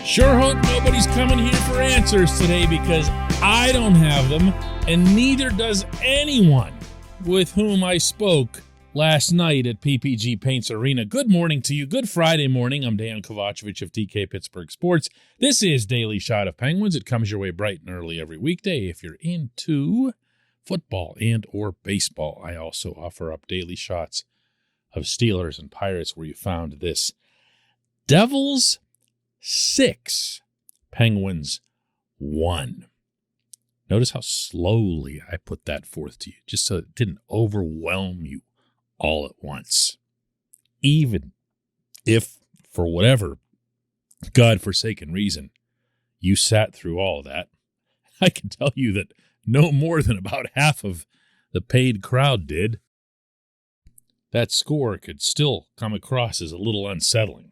Sure hope nobody's coming here for answers today because I don't have them, and neither does anyone with whom I spoke last night at PPG Paints Arena. Good morning to you. Good Friday morning. I'm Dejan Kovacevic of TK Pittsburgh Sports. This is Daily Shot of Penguins. It comes your way bright and early every weekday. If you're into football and or baseball, I also offer up daily shots of Steelers and Pirates where you found this. Devils 6, Penguins 1. Notice how slowly I put that forth to you, just so it didn't overwhelm you all at once. Even if, for whatever God-forsaken reason, you sat through all of that, I can tell you that no more than about half of the paid crowd did. That score could still come across as a little unsettling.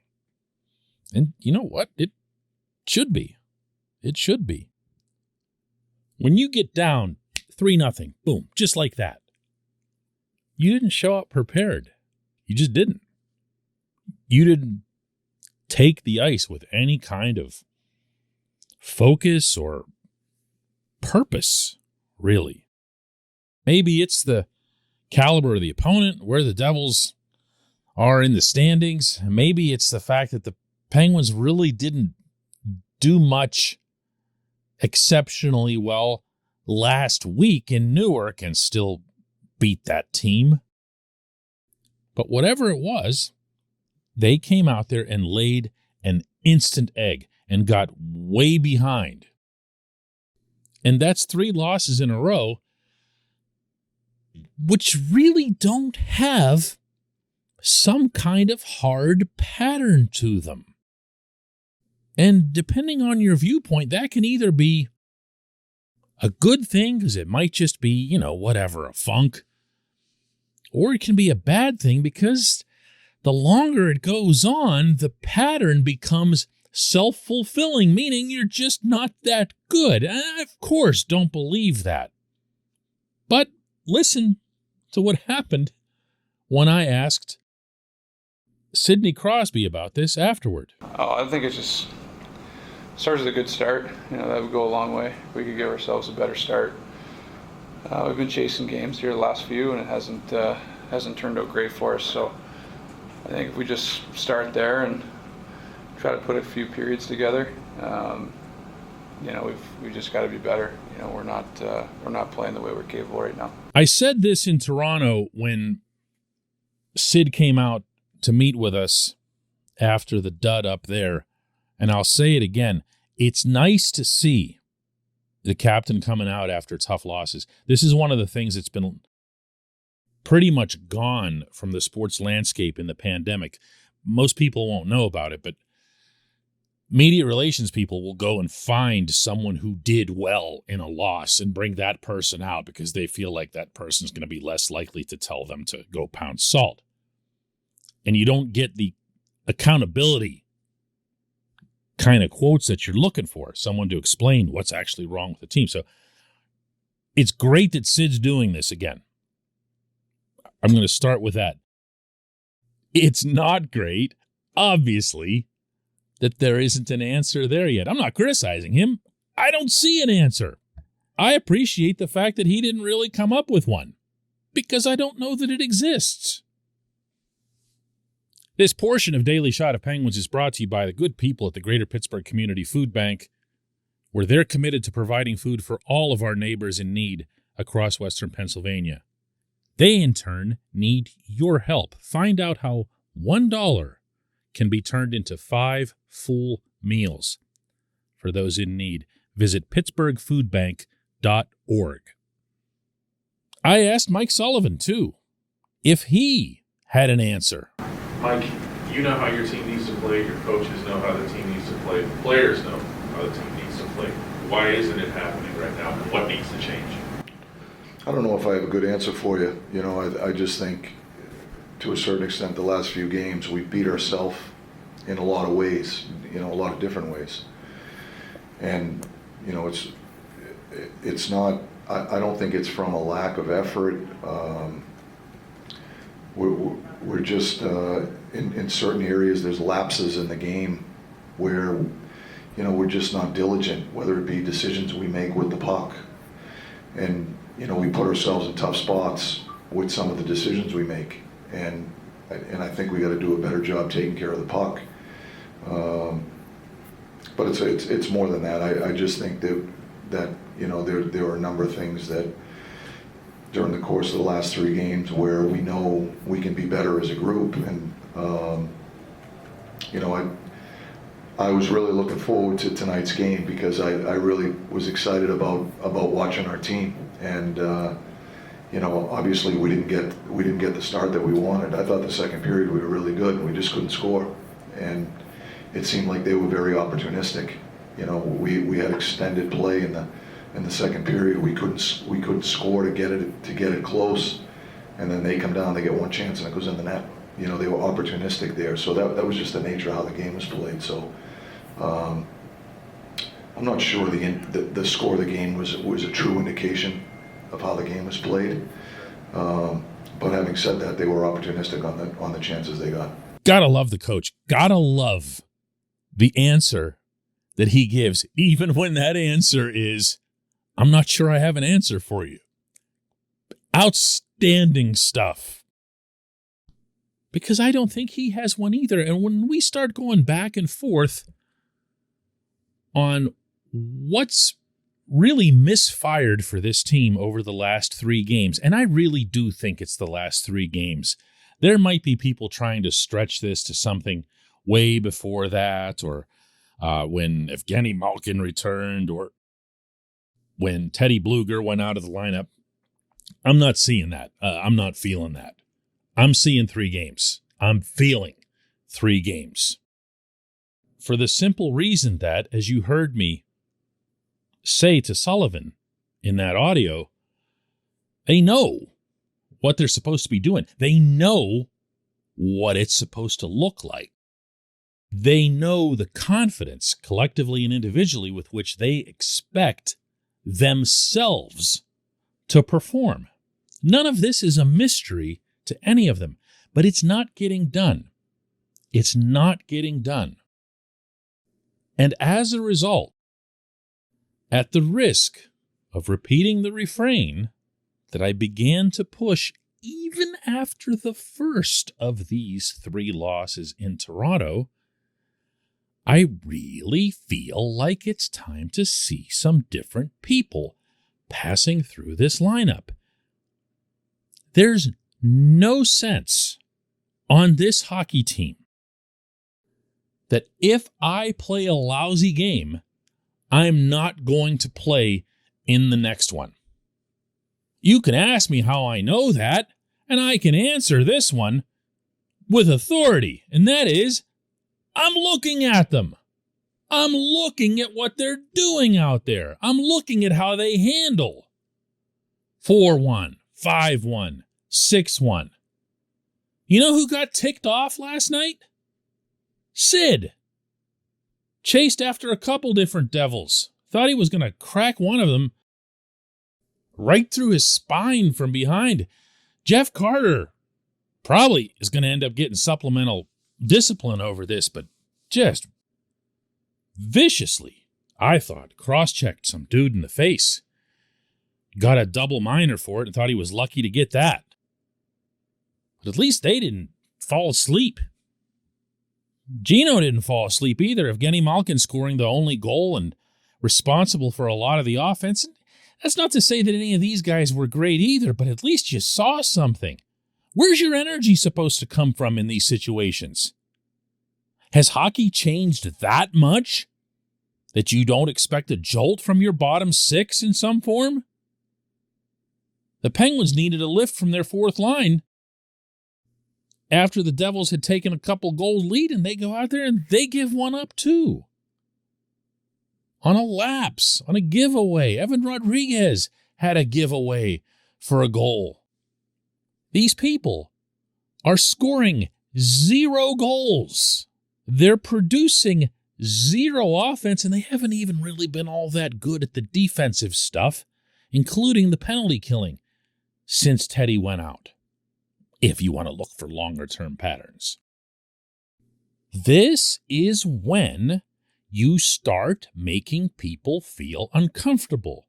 And you know what? It should be. It should be. When you get down 3-0, boom, just like that, you didn't show up prepared. You just didn't. You didn't take the ice with any kind of focus or purpose, really. Maybe it's the caliber of the opponent, where the Devils are in the standings. Maybe it's the fact that the Penguins really didn't do much exceptionally well last week in Newark and still beat that team. But whatever it was, they came out there and laid an instant egg and got way behind. And that's 3 losses in a row, which really don't have some kind of hard pattern to them. And depending on your viewpoint, that can either be a good thing because it might just be, whatever, a funk. Or it can be a bad thing because the longer it goes on, the pattern becomes self-fulfilling, meaning you're just not that good. And I, of course, don't believe that. But listen to what happened when I asked Sidney Crosby about this afterward. I think it just starts with a good start. That would go a long way. We could give ourselves a better start. We've been chasing games here the last few, and it hasn't turned out great for us. So I think if we just start there and try to put a few periods together, we just got to be better. We're not playing the way we're capable right now. I said this in Toronto when Sid came out to meet with us after the dud up there, and I'll say it again. It's nice to see the captain coming out after tough losses. This is one of the things that's been pretty much gone from the sports landscape in the pandemic. Most people won't know about it, but media relations people will go and find someone who did well in a loss and bring that person out because they feel like that person's going to be less likely to tell them to go pound salt. And you don't get the accountability kind of quotes that you're looking for, someone to explain what's actually wrong with the team. So it's great that Sid's doing this again. I'm going to start with that. It's not great, obviously, that there isn't an answer there yet. I'm not criticizing him. I don't see an answer. I appreciate the fact that he didn't really come up with one because I don't know that it exists. This portion of Daily Shot of Penguins is brought to you by the good people at the Greater Pittsburgh Community Food Bank, where they're committed to providing food for all of our neighbors in need across Western Pennsylvania. They, in turn, need your help. Find out how $1 can be turned into 5 full meals for those in need. Visit pittsburghfoodbank.org. I asked Mike Sullivan, too, if he had an answer. Mike, you know how your team needs to play. Your coaches know how the team needs to play. The players know how the team needs to play. Why isn't it happening right now? And what needs to change? I don't know if I have a good answer for you. I just think, to a certain extent, the last few games, we beat ourselves in a lot of ways, a lot of different ways. And, it's not, I don't think it's from a lack of effort. We're just, in certain areas, there's lapses in the game where, we're just not diligent, whether it be decisions we make with the puck. And, we put ourselves in tough spots with some of the decisions we make. And I think we got to do a better job taking care of the puck. But it's more than that. I just think that there are a number of things that during the course of the last 3 games where we know we can be better as a group. And, I was really looking forward to tonight's game because I really was excited about watching our team. And, obviously we didn't get the start that we wanted. I thought the second period we were really good and we just couldn't score. And it seemed like they were very opportunistic. We had extended play in the second period. We couldn't score to get it close, and then they come down, they get one chance and it goes in the net. They were opportunistic there. So that was just the nature of how the game was played. So I'm not sure the score of the game was a true indication of how the game was played. But having said that, they were opportunistic on the chances they got. Gotta love the coach. Gotta love the answer that he gives, even when that answer is, I'm not sure I have an answer for you. Outstanding stuff. Because I don't think he has one either. And when we start going back and forth on what's really misfired for this team over the last 3 games, and I really do think it's the last 3 games, there might be people trying to stretch this to something way before that, or when Evgeny Malkin returned, or when Teddy Bluger went out of the lineup. I'm not seeing that. I'm not feeling that. I'm seeing 3 games. I'm feeling 3 games. For the simple reason that, as you heard me say to Sullivan in that audio, they know what they're supposed to be doing. They know what it's supposed to look like. They know the confidence, collectively and individually, with which they expect themselves to perform. None of this is a mystery to any of them, but it's not getting done. It's not getting done. And as a result, at the risk of repeating the refrain that I began to push even after the first of these 3 losses in Toronto, I really feel like it's time to see some different people passing through this lineup. There's no sense on this hockey team that if I play a lousy game, I'm not going to play in the next one. You can ask me how I know that, and I can answer this one with authority, and that is, I'm looking at them. I'm looking at what they're doing out there. I'm looking at how they handle 4-1, 5-1, 6-1. You know who got ticked off last night? Sid. Chased after a couple different devils. Thought he was going to crack one of them right through his spine from behind. Jeff Carter probably is going to end up getting supplemental discipline over this, but just viciously, I thought, cross-checked some dude in the face. Got a double minor for it and thought he was lucky to get that. But at least they didn't fall asleep. Gino didn't fall asleep either. Evgeny Malkin scoring the only goal and responsible for a lot of the offense. That's not to say that any of these guys were great either, but at least you saw something. Where's your energy supposed to come from in these situations? Has hockey changed that much that you don't expect a jolt from your bottom 6 in some form? The Penguins needed a lift from their 4th line after the Devils had taken a couple goal lead, and they go out there and they give one up too. On a lapse, on a giveaway. Evan Rodriguez had a giveaway for a goal. These people are scoring 0 goals. They're producing 0 offense, and they haven't even really been all that good at the defensive stuff, including the penalty killing, since Teddy went out, if you want to look for longer-term patterns. This is when you start making people feel uncomfortable.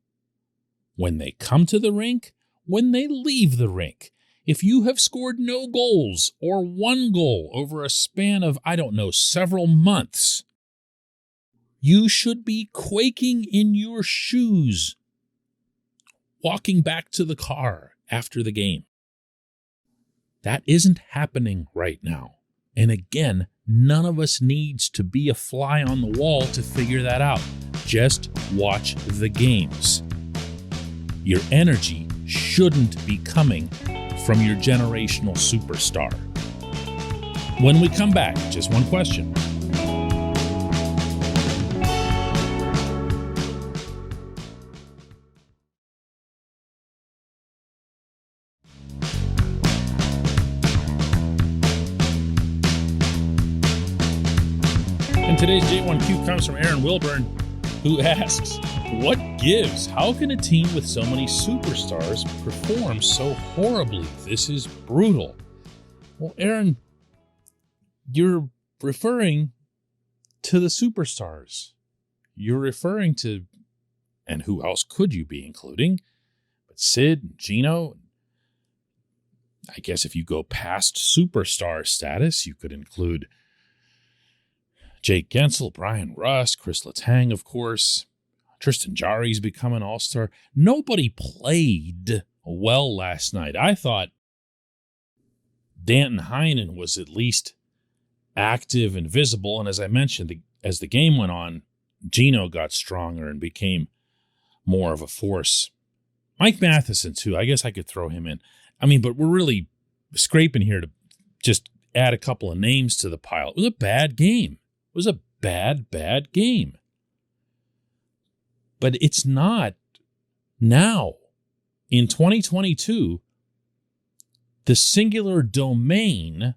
When they come to the rink, when they leave the rink. If you have scored no goals or one goal over a span of, several months, you should be quaking in your shoes, walking back to the car after the game. That isn't happening right now. And again, none of us needs to be a fly on the wall to figure that out. Just watch the games. Your energy shouldn't be coming from your generational superstar. When we come back, just one question. And today's J1Q comes from Aaron Wilburn, who asks, what gives? How can a team with so many superstars perform so horribly? This is brutal. Well, Aaron, you're referring to the superstars. You're referring to, and who else could you be including? But Sid, Gino. I guess if you go past superstar status, you could include Jake Gensel, Brian Rust, Chris Letang, of course. Tristan Jarry's become an all-star. Nobody played well last night. I thought Danton Heinen was at least active and visible. And as I mentioned, as the game went on, Gino got stronger and became more of a force. Mike Matheson, too. I guess I could throw him in. But we're really scraping here to just add a couple of names to the pile. It was a bad game. It was a bad game. But it's not now, in 2022, the singular domain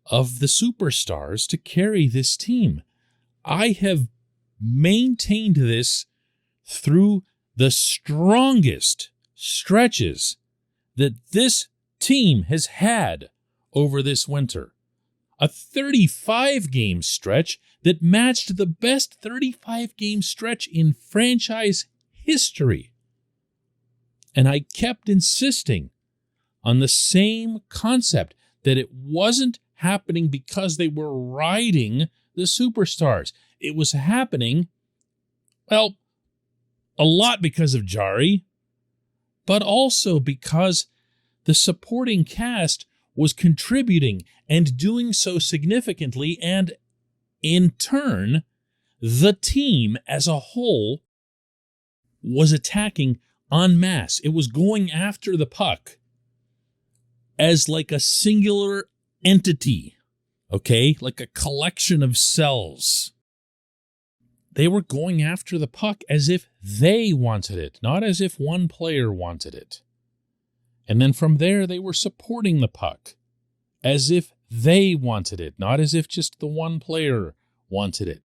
of the superstars to carry this team. I have maintained this through the strongest stretches that this team has had over this winter. A 35-game stretch that matched the best 35-game stretch in franchise history. And I kept insisting on the same concept, that it wasn't happening because they were riding the superstars. It was happening, well, a lot because of Jarry, but also because the supporting cast was contributing and doing so significantly, and in turn, the team as a whole was attacking en masse. It was going after the puck as like a singular entity, okay? Like a collection of cells. They were going after the puck as if they wanted it, not as if one player wanted it. And then from there, they were supporting the puck as if they wanted it, not as if just the one player wanted it.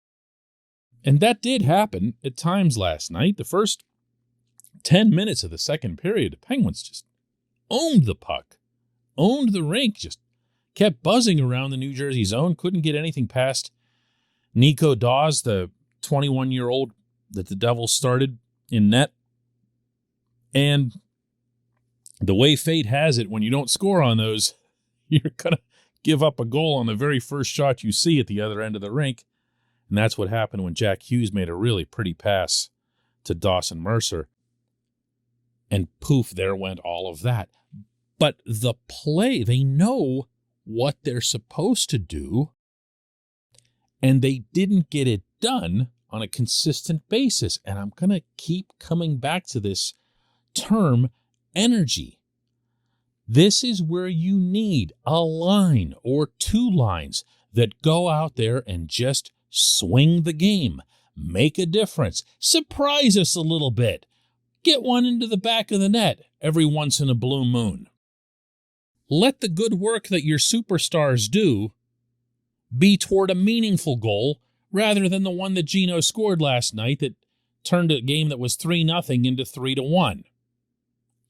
And that did happen at times last night. The first 10 minutes of the second period, the Penguins just owned the puck, owned the rink, just kept buzzing around the New Jersey zone, couldn't get anything past Nico Dawes, the 21-year-old that the Devils started in net. And the way fate has it, when you don't score on those, you're going to give up a goal on the very first shot you see at the other end of the rink. And that's what happened when Jack Hughes made a really pretty pass to Dawson Mercer. And poof, there went all of that. But the play, they know what they're supposed to do, and they didn't get it done on a consistent basis. And I'm going to keep coming back to this term, energy. This is where you need a line or two lines that go out there and just swing the game, make a difference, surprise us a little bit, get one into the back of the net every once in a blue moon. Let the good work that your superstars do be toward a meaningful goal rather than the one that Gino scored last night that turned a game that was 3-0 into 3-1.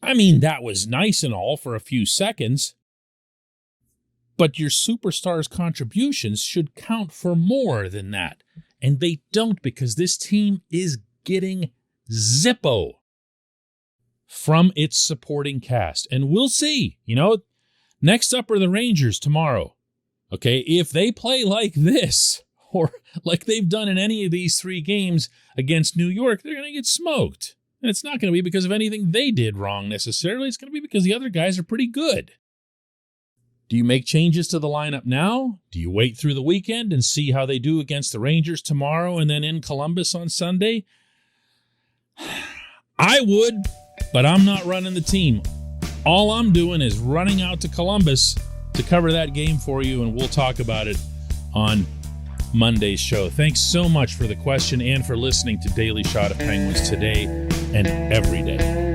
I mean, that was nice and all for a few seconds, but your superstars' contributions should count for more than that. And they don't, because this team is getting Zippo from its supporting cast. And we'll see. Next up are the Rangers tomorrow. Okay, if they play like this, or like they've done in any of these 3 games against New York, they're going to get smoked. And it's not going to be because of anything they did wrong necessarily. It's going to be because the other guys are pretty good. Do you make changes to the lineup now? Do you wait through the weekend and see how they do against the Rangers tomorrow and then in Columbus on Sunday? I would, but I'm not running the team. All I'm doing is running out to Columbus to cover that game for you, and we'll talk about it on Monday's show. Thanks so much for the question and for listening to Daily Shot of Penguins today and every day.